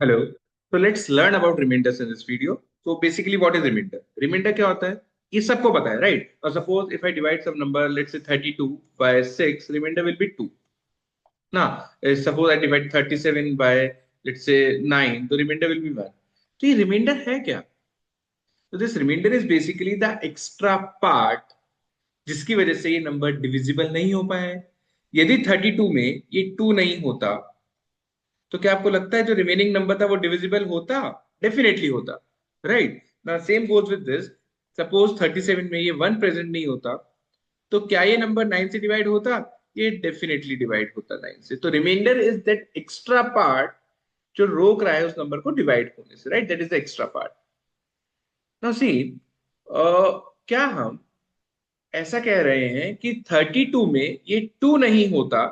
Hello. तो let's learn about reminders in this video. तो basically what is reminder? Reminder क्या होता है ये सबको पता है, राइट? और suppose if I divide some number let's say 32 by 6, reminder will be 2 ना। Suppose I divide 37 by let's say 9, तो रिमाइंडर विल बी 1। तो ये रिमाइंडर है क्या? तो this reminder is basically the extra part जिसकी वजह से ये नंबर डिविजिबल नहीं हो पाया है। यदि 32 में ये 2 नहीं होता तो क्या आपको लगता है जो रिमेनिंग नंबर था वो डिविजिबल होता? डेफिनेटली होता, राइट ना। Same goes with this. Suppose 37 में ये 1 प्रेजेंट नहीं होता तो क्या ये नंबर 9 से डिवाइड होता? ये डेफिनेटली डिवाइड होता 9 से। तो remainder is that extra part जो रोक रहा है उस नंबर को डिवाइड होने से, right? That is the extra part. Now see, क्या हम ऐसा कह रहे हैं कि 32 में ये 2 नहीं होता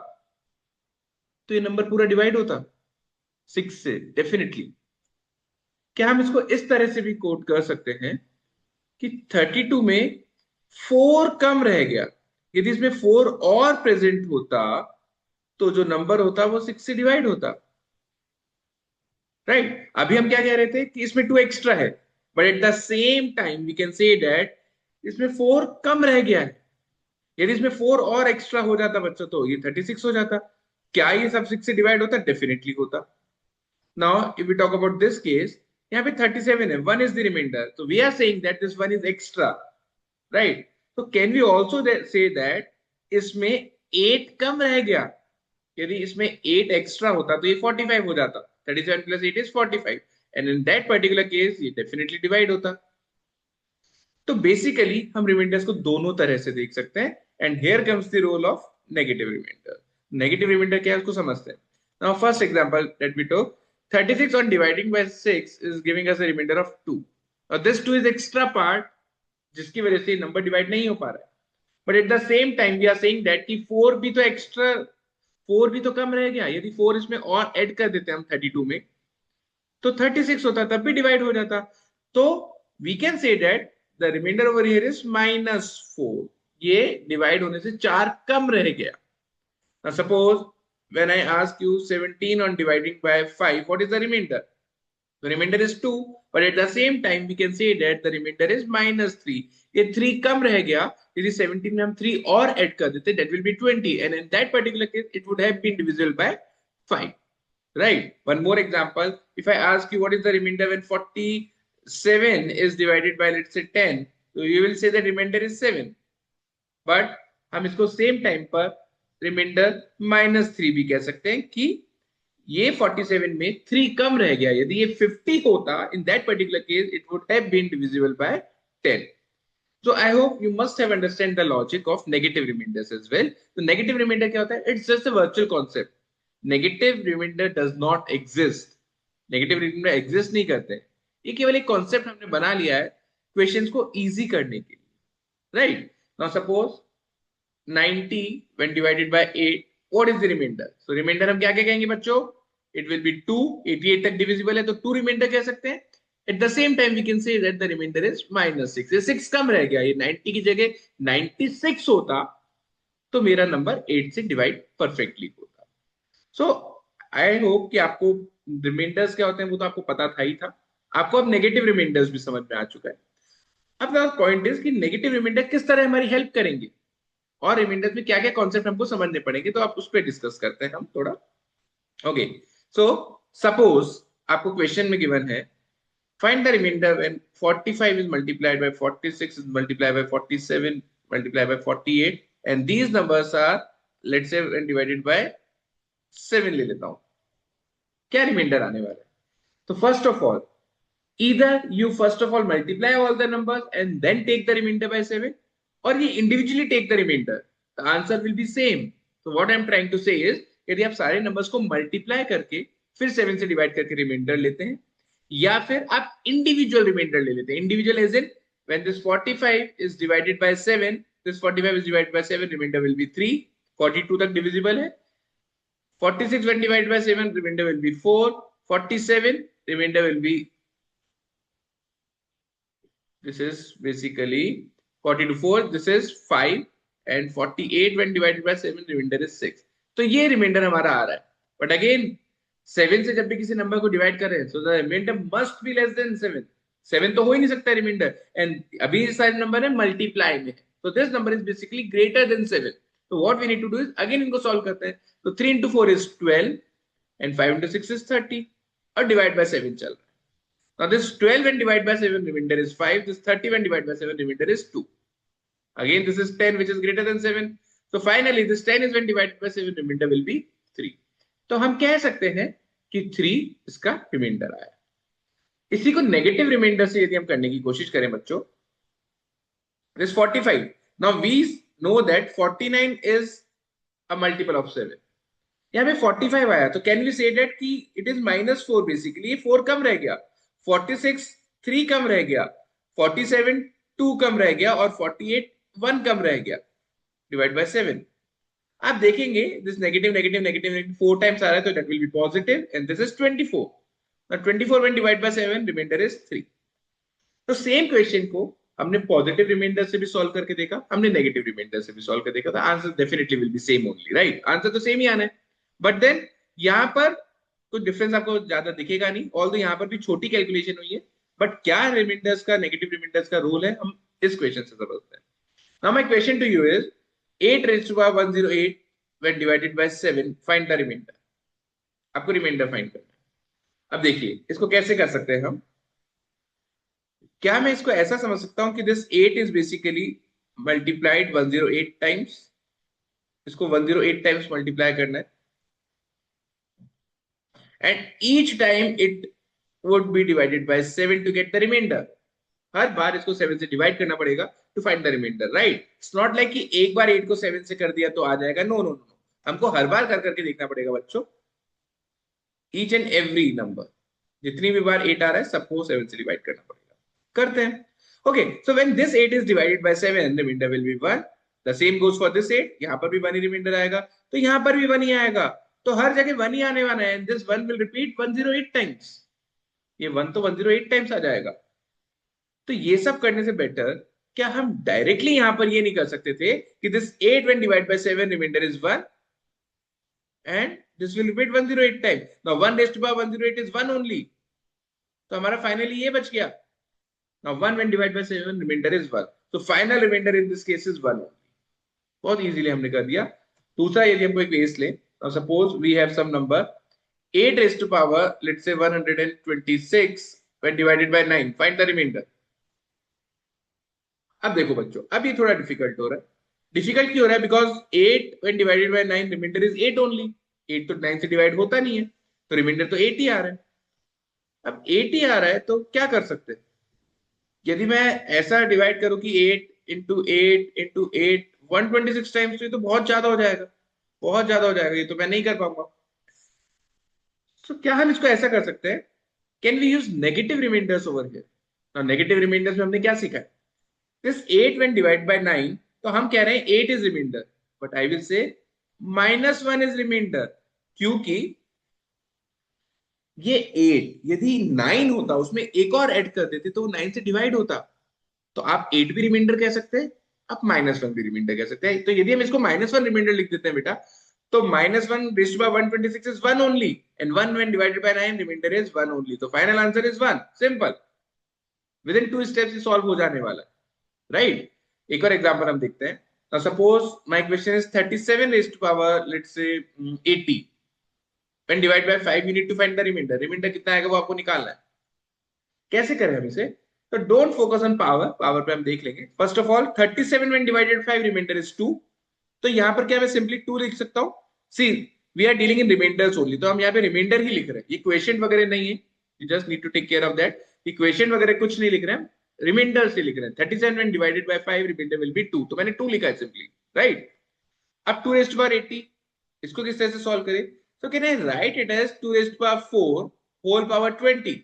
तो ये नंबर पूरा डिवाइड होता 6 से? डेफिनेटली। क्या हम इसको इस तरह से भी कोट कर सकते हैं कि 32 में 4 कम रह गया? यदि इसमें 4 और प्रेजेंट होता तो जो नंबर होता वो 6 से डिवाइड होता, राइट? अभी हम क्या कह रहे थे कि इसमें 2 एक्स्ट्रा है, but at the same time we can say that इसमें 4 कम रह गया है। यदि इसमें 4 और एक्स्ट्रा हो जाता बच्चों तो ये 36 हो जाता। क्या ये सब 6 से डिवाइड होता? डेफिनेटली होता। Now if we talk about this case, यहाँ पे 37 है, 1 इज द रिमाइंडर, तो we are saying that this 1 is extra, right? तो can we also say that इसमें 8 कम रह गया? यदि इसमें 8 एक्स्ट्रा होता तो ये 45 हो जाता। 37 plus 8 is 45, and in that particular case ये डेफिनेटली डिवाइड होता। तो बेसिकली हम रिमाइंडर्स को दोनों तरह से देख सकते हैं, and here comes the role of negative remainder. Negative remainder क्या है उसको समझते हैं। Now first example that we took, 36 on dividing by 6 is giving us a remainder of 2, और this 2 is extra part जिसकी वजह से नंबर डिवाइड नहीं हो पा रहा है। But at the same time we are saying that कि 4 भी तो एक्स्ट्रा, 4 भी तो कम रह गया। यदि 4 इसमें और ऐड कर देते हैं हम 32 में तो 36 होता, तब भी डिवाइड हो जाता। तो we can say that the remainder over here is -4। ये डिवाइड होने से 4 कम रह गया। Now suppose when I ask you 17 on dividing by 5, what is the remainder? The remainder is 2, but at the same time we can say that the remainder is -3। ये 3 कम रह गया। यदि 17 में हम 3 और ऐड कर देते that will be 20, and in that particular case it would have been divisible by 5, right? One more example, if I ask you what is the remainder when 47 is divided by let's say 10, so you will say the remainder is 7, but हम इसको same time पर reminder -3 भी कह सकते हैं कि ये 47 में 3 कम रह गया। यदि ये 50 होता in that particular case it would have been divisible by 10। So I hope you must have understand the logic of negative remainders as well. तो negative remainder क्या होता है? It's just a virtual concept. Negative remainder does not exist. Negative remainder exist नहीं करते। ये केवल एक concept हमने बना लिया है questions को easy करने के लिए, right? Now suppose 90 when divided by 8, what is the remainder? So remainder हम क्या क्या कहेंगे बच्चों? It will be 2। 88 तक divisible है तो 2 remainder कह सकते हैं। At the same time we can say that the remainder is -6। ये 6 कम रह गया, ये 90 की जगह 96 होता तो मेरा नंबर 8 से डिवाइड परफेक्टली होता। सो आई होप कि आपको रिमाइंडर्स क्या होते हैं वो तो आपको पता था ही था। आपको अब नेगेटिव रिमाइंडर्स भी समझ में आ चुका है। अब पॉइंट इज कि नेगेटिव रिमाइंडर किस तरह हमारी हेल्प करेंगे और रिमाइंडर्स में क्या क्या कॉन्सेप्ट हमको समझने पड़ेंगे, तो आप उस पर डिस्कस करते हैं हम थोड़ा। ओके, सो सपोज आपको क्वेश्चन में गिवन है find the remainder when 45 is multiplied by 46 is multiplied by 47 multiplied by 48 and these numbers are let's say when divided by 7 ले लेता हूं। क्या रिमाइंडर आने वाला है? तो first of all either you first of all multiply all the numbers and then take the remainder by 7, or you individually take the remainder, the answer will be same। so what I'm trying to say is यदि आप सारे numbers को multiply करके फिर 7 से divide करके reminder लेते हैं, या फिर आप इंडिविजुअल रिमाइंडर ले लेते हैं। Individual as in when this 45 is divided by 7, this 45 is divided by 7, remainder will be 3। 42 तक divisible है। 46 when divided by 7, remainder will be 4। 47 remainder will be, this is basically 40 to 4, this is 5, and 48 when divided by 7, remainder is 6। तो ये reminder हमारा आ रहा है। But again 7 से जब भी किसी नंबर को डिवाइड कर रहे हैं, so the remainder must be less than 7। 7 तो हो ही नहीं सकता रिमाइंडर, एंड अभी सारे नंबर है मल्टीप्लाई में, तो this number is basically greater than 7। तो what we need to do is again इनको सॉल्व करते हैं। तो 3 into 4 is 12 and 5 into 6 is 30 और डिवाइड बाय 7 चल रहा है। Now this 12 when divided by 7 remainder is 5, this 30 when divided by 7 remainder is 2. Again this is 10 which is greater than 7. So finally this 10 is when divided by 7 remainder will be 3. तो हम कह सकते हैं कि 3 इसका रिमाइंडर आया। इसी को नेगेटिव रिमाइंडर से यदि हम करने की कोशिश करें बच्चों, this 45. Now we know that 49 is a multiple of 7. यहाँ पे 45 आया, तो कैन वी से दैट कि इट इज -4 बेसिकली, ये 4 कम रह गया, 46 3 कम रह गया, 47 2 कम रह गया और 48 1 कम रह गया, डिवाइड बाय 7। आप देखेंगे this negative negative negative 4 times आ रहा है, तो that will be positive and this is 24। Now 24 when divide by 7 reminder is 3। तो सेम क्वेश्चन को हमने पॉजिटिव रिमाइंडर से भी सॉल्व करके देखा, हमने नेगेटिव रिमाइंडर से भी सॉल्व करके देखा, तो answer definitely will be same only, right? Answer तो सेम ही आना है, बट देन यहाँ पर कुछ डिफरेंस आपको ज्यादा दिखेगा नहीं, ऑल्दो यहाँ पर भी छोटी कैलकुलेशन हुई है, बट क्या रिमाइंडर्स का, नेगेटिव रिमाइंडर्स का रोल है, हम इस क्वेश्चन से समझते हैं। Now my question to you is 8 raised to power 108 when divided by 7 find the remainder। आपको रिमाइंडर फाइंड करना है। अब देखिए इसको कैसे कर सकते हैं हम। क्या मैं इसको ऐसा समझ सकता हूं कि this 8 is basically multiplied 108 times, इसको 108 टाइम्स मल्टीप्लाई करना है, and each time it would be divided by 7 to get the remainder। हर बार इसको 7 से डिवाइड करना पड़ेगा to find the remainder, right? It's not like कि एक बार 8 को 7 से कर दिया तो आ जाएगा, नो नो नो, हमको हर बार कर करके देखना पड़ेगा बच्चों, ईच एंड एवरी नंबर, जितनी भी बार 8 आ रहा है सबको 7 से डिवाइड करना पड़ेगा। करते हैं। Okay, so when this 8 is divided by 7 remainder will be 1। The same goes for this 8, यहां पर भी 1 ही रिमाइंडर आएगा, तो यहां पर भी 1 ही आएगा, तो हर जगह 1 ही आने वाला है, and this 1 will repeat 108 times. ये 1 तो 108 टाइम्स आ जाएगा। तो ये सब करने से बेटर क्या हम डायरेक्टली यहां पर ये नहीं कर सकते थे कि this 8 when divided by 7 remainder is 1 and this will repeat 108 times। now 1 raised to power 108 is 1 only, तो हमारा फाइनली ये बच गया। now 1 when divided by 7 remainder is 1, so final remainder in this case is 1 only। बहुत easily हमने कर दिया। दूसरा यदि हम कोई केस लें, now suppose we have some number 8 raised to power let's say 126 when divided by 9, find the remainder। अब देखो बच्चों, अब ये थोड़ा डिफिकल्ट हो रहा है। डिफिकल्ट क्यों हो रहा है? Because 8 when divided by 9 remainder is 8 only. 8 तो 9 से डिवाइड होता नहीं है, तो रिमाइंडर तो 8 ही आ रहा है। अब 8 ही आ रहा है तो क्या कर सकते हैं? यदि मैं ऐसा डिवाइड करूं कि 8 into 8 into 8 126 टाइम्स, तो ये तो बहुत ज्यादा हो जाएगा, बहुत ज्यादा हो जाएगा, ये तो मैं नहीं कर पाऊंगा। तो क्या हम इसको ऐसा कर सकते हैं, can we use negative remainders over here. Now negative remainders में हमने क्या सीखा है? This 8 when divided by 9, तो हम कह रहे हैं 8 is remainder, but I will say -1 is remainder, क्योंकि ये 8 यदि 9 होता उसमें एक और ऐड कर देते तो वो 9 से डिवाइड होता, तो आप 8 भी रिमाइंडर कह सकते हैं, आप -1 भी रिमाइंडर कह सकते हैं। तो यदि हम इसको -1 रिमाइंडर लिख देते हैं बेटा, तो -1 raised to power 126 is 1 only, and 1 when divided by 9 remainder is 1 only, तो final answer is 1। Simple, with in 2 steps he solve हो जाने वाला है, राइट? एक और एग्जांपल हम देखते हैं। Now suppose my question is 37 raised to power let's say 80 when divided by 5 you need to find the remainder। Remainder कितना आएगा वो आपको निकालना है। कैसे करें हम इसे? तो don't focus on power, power पे हम देख लेंगे। First of all 37 when divided by 5 remainder is 2, तो यहाँ पर क्या मैं सिंपली 2 लिख सकता हूँ। See we are dealing in reminders only, तो हम यहाँ पे रिमाइंडर ही लिख रहे हैं, इक्वेशन वगैरह नहीं है, you just need to take care of that. Equation वगैरह कुछ नहीं लिख रहे हैं, रिमाइंडर से लिख रहे हैं। 37 when divided by 5 remainder will be 2, तो मैंने 2 लिखा है सिंपली, राइट? अब 2 raised to power 80, इसको किस तरह से सॉल्व करें? तो can I write it as 2 raised to power 4 whole power 20,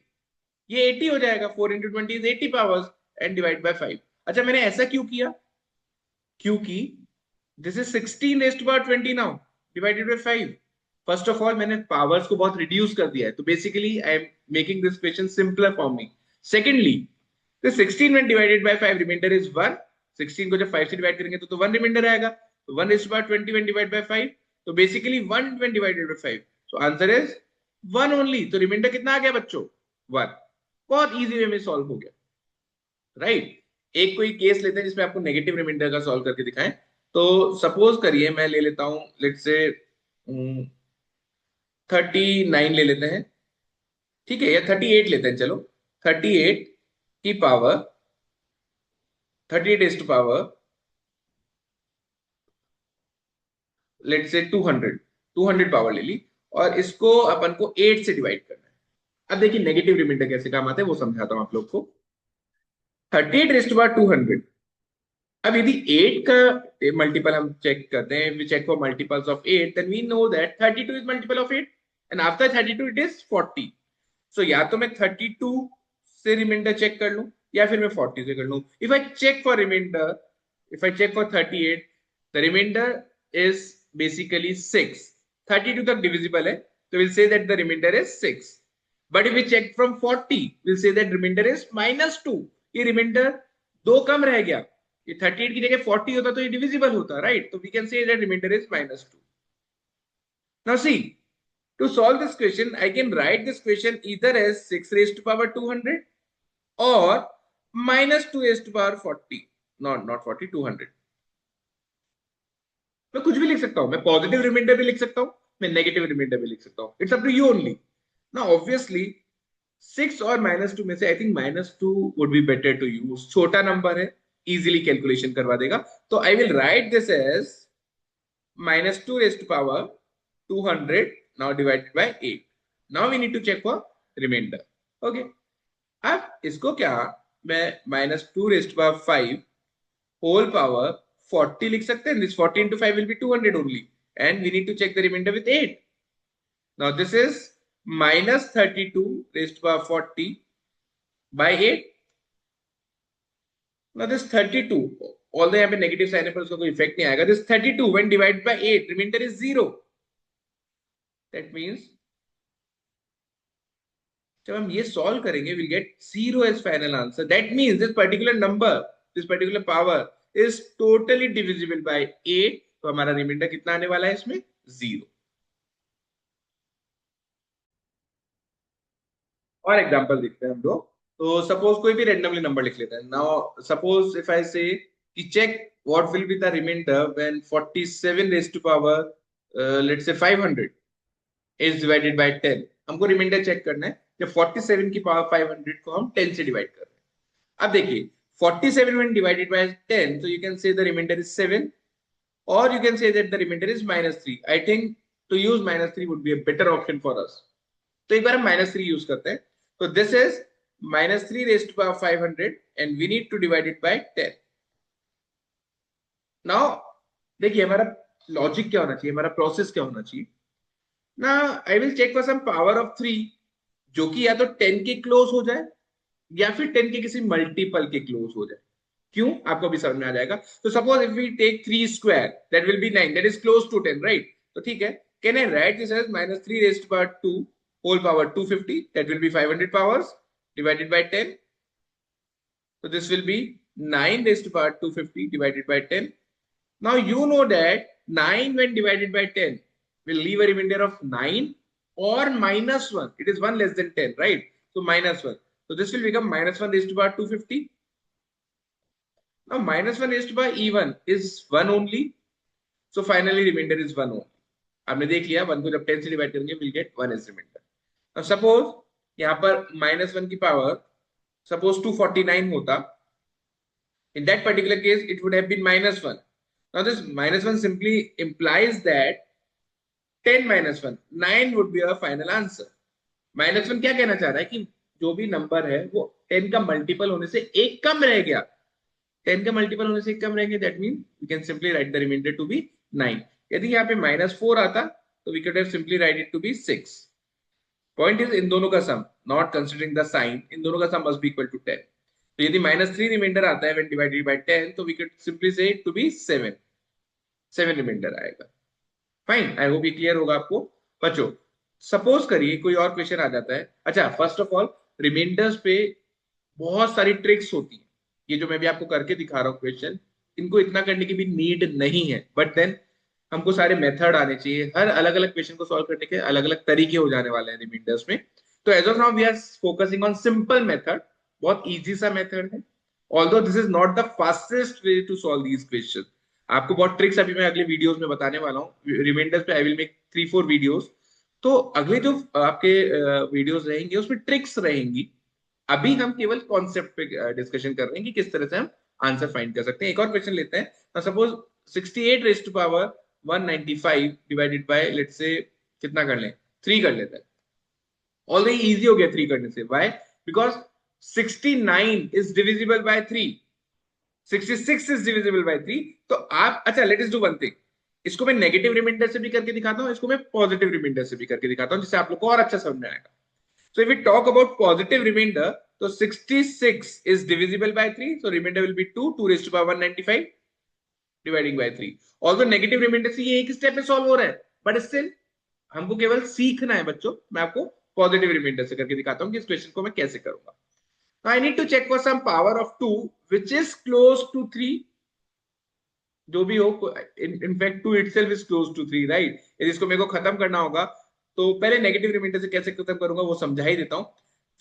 ये 80 हो जाएगा। 4 into 20 is 80 powers and divide by 5। अच्छा, मैंने ऐसा क्यों किया? क्योंकि this is 16 raised to power 20 now divided by 5। First of all मैंने पावर्स को बहुत रिड्यूस कर दिया है, तो basically I am making this question simpler for me. Secondly, तो 16 when divided by 5 remainder is 1। 16 को जब 5 से डिवाइड करेंगे तो 1 रिमाइंडर आएगा, तो 1 raised to power 20 when divided by 5, तो basically 1 when divided by 5, so answer is one only, तो रिमाइंडर कितना आ गया बच्चों? वन। बहुत इजी वे में सॉल्व हो गया, राइट। एक कोई केस लेते हैं जिसमें आपको नेगेटिव रिमाइंडर का सॉल्व करके दिखाएं। तो सपोज करिए मैं ले लेता हूं, लेट्स से 39 ले लेते हैं, ठीक है, या 38 लेते हैं, चलो 38 की power, 38 is to power let's say 200, 200 power ले ली, और इसको अपन को 8 से डिवाइड करना है। अब देखिए नेगेटिव रिमाइंडर कैसे काम आते हैं वो समझाता हूं आप लोग को। 38 रेस्ट टू पावर 200, अब यदि 8 का मल्टीपल हम चेक करते हैं, we check for multiples of 8, then we know that 32 is multiple of 8 and after 32 it is 40. So या तो मैं 32 से रिमाइंडर चेक कर लूं या फिर मैं 40 से कर लूं। If I check for remainder, if I check for 38, the remainder is basically 6. 32 तक divisible है, so we'll say that the remainder is 6. But if we check from 40, we'll say that remainder is -2. ये reminder दो कम रह गया, ये 38 की जगह 40 होता तो ये डिविजिबल होता, राइट। तो we can say that remainder is -2। Now see, to solve this question I can write this question either as 6 raised to power 200 or -2 raised to power 40, not 40, 200। मैं कुछ भी लिख सकता हूं, मैं पॉजिटिव रिमाइंडर भी लिख सकता हूं, मैं नेगेटिव रिमाइंडर भी लिख सकता हूं, it's up to you only. ना ऑब्वियसली 6 और -2 में से I think -2 would be better to use, छोटा नंबर है, इजीली कैलकुलेशन करवा देगा। तो I will write this as -2 raised to power 200 now divided by 8. Now we need to check for remainder. Okay. अब इसको क्या मैं -2 raised to power 5 whole power 40 लिख सकते हैं। This 40 into 5 will be 200 only, and we need to check the remainder with 8. Now this is -32 raised to power 40 by 8. Now this 32, although यहाँ पे negative sign है पर उसका कोई इफेक्ट नहीं आएगा, this 32 when divided by 8 remainder is 0. That means जब हम ये सॉल्व करेंगे we'll get 0 as final answer. That means this particular number, this particular power is totally divisible by 8. तो हमारा रिमाइंडर कितना आने वाला है इसमें? 0। और एग्जांपल देखते हैं हम लोग। तो सपोज कोई भी रेंडमली नंबर लिख लेते हैं। Now suppose if I say कि check what will be the remainder when 47 raised to power let's say 500 is divided bye 10। हमको रिमाइंडर चेक करना है जब 47 की पावर 500 को हम 10 से डिवाइड कर रहे हैं। अब देखिए 47 when divided by 10, so you can say the remainder is 7, or you can say that the remainder is -3. I think to use -3 would be a better option for us. तो एक बार हम -3 यूज करते हैं। तो this is -3 raised to power 500 and we need to divide it by 10. Now देखिए हमारा logic क्या होना चाहिए, हमारा प्रोसेस क्या होना चाहिए ना। I will check for some power of 3 जो कि या तो 10 के क्लोज हो जाए या फिर 10 के किसी मल्टीपल के क्लोज हो जाए। क्यों, आपको भी समझ में आ जाएगा। तो suppose if we take 3 square that will be 9, that is close to 10, right. तो ठीक है, can I write this as -3 raised to power 2 whole power 250, that will be 500 powers divided by 10. So this will be 9 raised to power 250 divided by 10. Now you know that 9 when divided by 10 will leave a remainder of 9 or -1. It is 1 less than 10, right? So -1. So this will become -1 raised to power 250. Now -1 raised to power even is 1 only. So finally remainder is 1 only. आपने देख लिया 1 को जब 10 से divide करेंगे we'll get 1 as remainder. Now suppose यहाँ पर -1 की पावर suppose 249 होता, in that particular case it would have been -1. Now this -1 simply implies that 10 -1, 9 would be our final answer. -1 क्या कहना चाह रहा है कि जो भी नंबर है वो 10 का मल्टीपल होने से एक कम रह गया। 10 का मल्टीपल होने से एक कम रहेंगे, that mean we can simply write the remainder to be 9। यदि यहाँ पे -4 आता तो we can have simply write it to be 6। Point is इन दोनों का sum, not considering the sign, इन दोनों का sum must be equal to 10। तो यदि -3 रिमाइंडर आता है व्हेन डिवाइडेड बाय 10 तो वी कैन सिंपली से इट टू बी 7, 7 रिमाइंडर आएगा। फाइन, आई होप ये क्लियर होगा आपको बच्चों। सपोज करिए कोई और क्वेश्चन आ जाता है। अच्छा, फर्स्ट ऑफ ऑल रिमाइंडर्स पे बहुत सारी ट्रिक्स होती हैं, ये जो मैं भी आपको करके दिखा रहा हूँ क्वेश्चन, इनको इतना करने की भी नीड नहीं है, बट देन हमको सारे मेथड आने चाहिए, हर अलग अलग क्वेश्चन को सॉल्व करने के अलग अलग तरीके हो जाने वाले हैं रिमाइंडर्स में। तो as of now we are focusing on simple method, बहुत इजी सा मेथड है। Although this is not the fastest way to solve these question, आपको बहुत ट्रिक्स अभी मैं अगले वीडियोस में बताने वाला हूँ। रिमाइंडर्स पे आई विल मेक 3-4 वीडियोस। तो अगले जो आपके वीडियोस रहेंगे उसमें ट्रिक्स रहेंगी। अभी हम केवल कॉन्सेप्ट पे डिस्कशन कर रहे हैं कि किस तरह से हम आंसर फाइंड कर सकते हैं। एक और क्वेश्चन लेते हैं। Suppose 68 raise to power 195 divided by let's say कितना कर लें, 3 कर लेते हैं। ऑलरेडी इजी हो गया 3 करने से। Why? Because 69 is divisible by 3, 66 is divisible by 3। तो आप, अच्छा let us do one thing, इसको मैं नेगेटिव रिमाइंडर से भी करके दिखाता हूँ, इसको मैं पॉजिटिव रिमाइंडर से भी करके दिखाता हूँ, जिससे आप लोग को और अच्छा समझ में आएगा। So if we talk about positive remainder, so 66 is divisible by 3, so remainder will be 2, 2 raised to power 195 dividing by 3. Although negative remainder से ये एक स्टेप में सॉल्व हो रहा है, but still हमको केवल सीखना है बच्चों। मैं आपको पॉजिटिव रिमाइंडर से करके दिखाता हूँ कि इस क्वेश्चन को मैं कैसे करूंगा। Now I need to check for some power of 2 which is close to 3, जो भी हो, in fact 2 itself is close to 3, right? यदि इसको मेरे को खत्म करना होगा तो पहले नेगेटिव रिमाइंडर से कैसे खत्म करूंगा वो समझा ही देता हूं,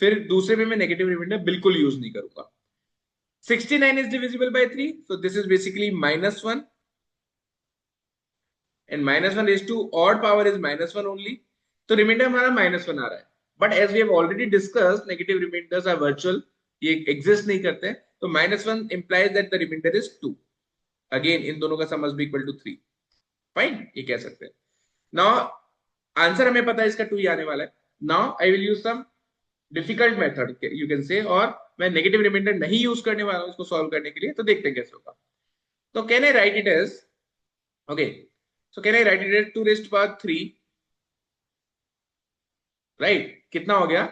फिर दूसरे में मैं नेगेटिव रिमाइंडर बिल्कुल यूज नहीं करूंगा। 69 is divisible by 3, so this is basically -1, and -1 raised to odd power is -1 only, तो रिमाइंडर हमारा -1 आ रहा है। But as we have already discussed, negative remainders are virtual, ये एग्जिस्ट नहीं करते, तो -1 implies that the remainder is 2। Again इन दोनों का sum must be equal to 3। Fine, ये कह सकते हैं। नाउ आंसर हमें पता है इसका 2 ही आने वाला है। Now I will use some difficult method you can say, और मैं नेगेटिव रिमाइंडर नहीं यूज करने वाला हूं इसको सॉल्व करने के लिए, तो देखते हैं कैसे होगा। तो can I write it as, okay, so can I write it as 2 raised to power 3, right? कितना हो गया,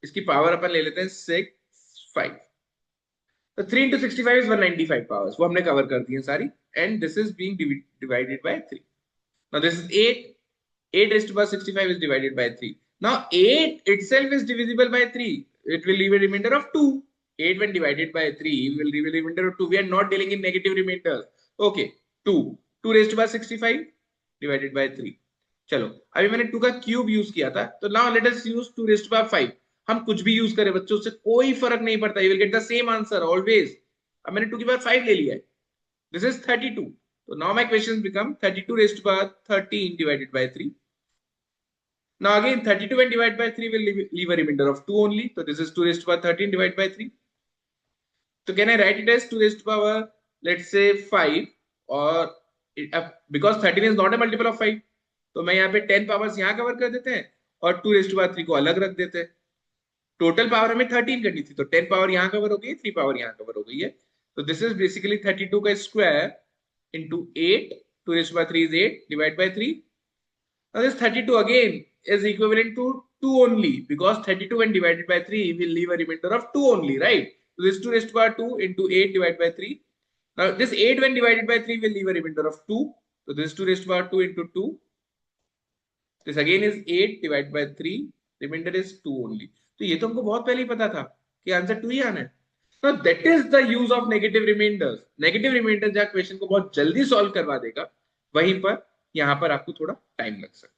इसकी पावर अपन ले लेते हैं 6, 5। तो 3 into 65 is 195 पावर्स, वो हमने कवर कर दी है सारी, and this is being divided by 3। Now this is 8, 8 raised to power 65 is divided by 3. Now 8 itself is divisible by 3. It will leave a remainder of 2. 8 when divided by 3 will leave a remainder of 2. We are not dealing in negative remainders. Okay, 2. 2 raised to power 65 divided by 3. चलो, अभी मैंने 2 का cube use किया था, तो now let us use 2 raised to power 5. हम कुछ भी यूज करें बच्चों, से कोई फर्क नहीं पड़ता, you will get the same answer always. अब मैंने 2 की पावर 5 ले लिया है, this is 32. So now my questions become 32 raised to power 13 divided by 3. Now again 32 when divided by 3 will leave a remainder of 2 only. So this is 2 raised to power 13 divided by 3. So can I write it as 2 raised to power, let's say 5, or because 13 is not a multiple of 5, तो मैं यहाँ पे 10 powers यहाँ cover कर देते हैं और 2 raised to power 3 को अलग रख देते हैं। टोटल पावर हमें 13 करनी थी, तो 10 पावर यहाँ कवर हो गई, 3 पावर यहाँ कवर हो गई है। तो दिस इज बेसिकली 32 का square into 8, 2 raised to power 3 is 8 divided by 3. Now this 32 again is equivalent to 2 only, because 32 when divided by 3 will leave a remainder of 2 only, right? So this 2 raised to power 2 into 8 divided by 3. Now this 8 when divided by 3 will leave a remainder of 2. So this 2 raised to power 2 into 2. This again is 8 divided by 3. Remainder is 2 only. तो ये तो हमको बहुत पहले ही पता था कि answer 2 ही आना है। So that is the use of negative remainders. Negative remainder जहाँ क्वेश्चन को बहुत जल्दी सॉल्व करवा देगा, वहीं पर यहाँ पर आपको थोड़ा टाइम लग सकता है।